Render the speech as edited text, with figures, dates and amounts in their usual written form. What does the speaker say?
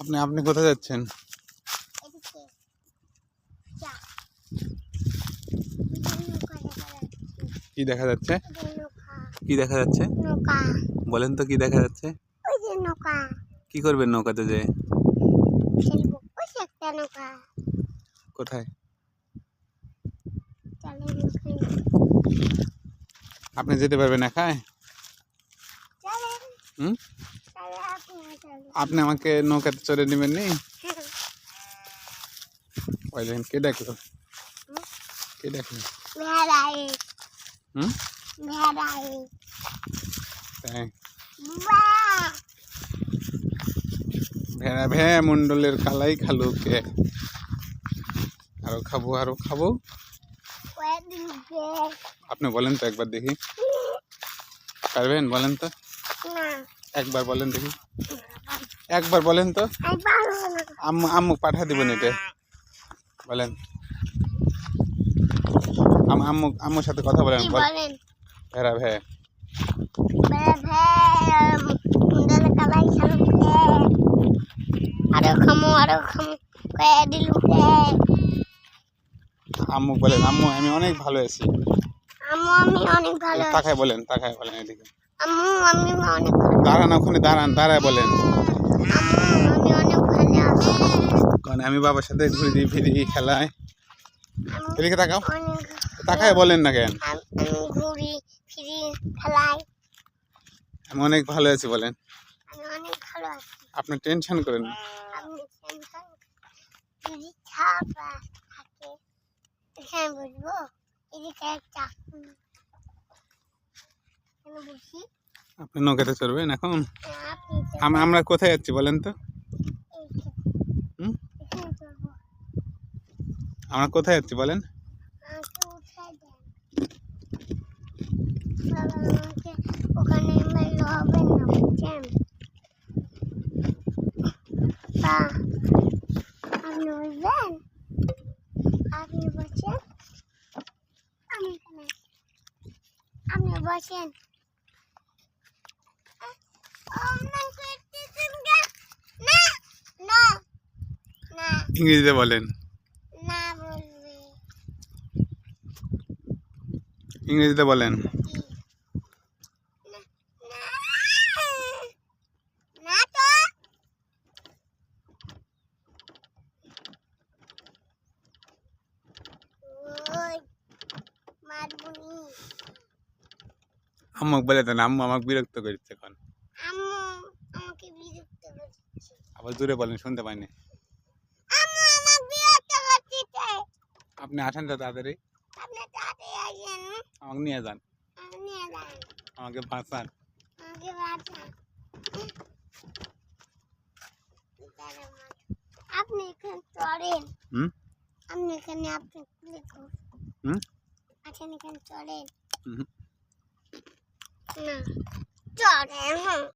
আপনি আপনি কোথায় যাচ্ছেন? কি দেখা যাচ্ছে? কি দেখা যাচ্ছে বলেন তো, কি দেখা যাচ্ছে? কি করবেন নৌকাতে যে? কোথায়? আপনি যেতে পারবেন একাই? আপনি আমাকে নৌকাতে চড়ে নেবেন নি? ওই দেখেন, কে ডাকলো? কে ডাকলো? ভেড়া ভে মন্ডলের কালাই খালু কে? আরো খাবো, আরো খাবো। আপনি বলেন তো একবার দেখি, পারবেন? বলেন তো, একবার বলেন দেখি, একবার বলেন তো। আম্মু আম্মু পাঠা দিবেন এটা, বলেন। আম্মু আম্মুর সাথে কথা বলেন। ভেড়া ভে আম্মু বলেন, আম্মু আমি অনেক ভালো আছি। তাকায় বলেন, তাকায় বলেন এদিকে। দাঁড়ান, ওখানে দাঁড়ান, দাঁড়ায় বলেন। আমি বাবার সাথে ঘুরি ফিরি খেলায়। এদিকে তাকাও, তাকায় বলেন না কেন? আমি অনেক ভালো আছি বলেন। আপনি টেনশন করেন না। আপনি নৌকাতে চড়বেন এখন? আমরা কোথায় যাচ্ছি বলেন তো? আমরা কোথায় যাচ্ছি বলেন? আপনি বসেন। ইংরেজিতে বলেন, ইংরেজিতে বলেন। আম্মু বলে দেন, আম্মু আমাকে বিরক্ত করছে এখন। আবার জোরে বলেন, শুনতে পাইনি। আপনি আসেন তো তাড়াতাড়ি, আমাকে নিয়ে যান, আমাকে বাঁচান। আপনি এখানে চড়েন, আপনি এখানে আপনি এখানে চড়েন না, চড়েন।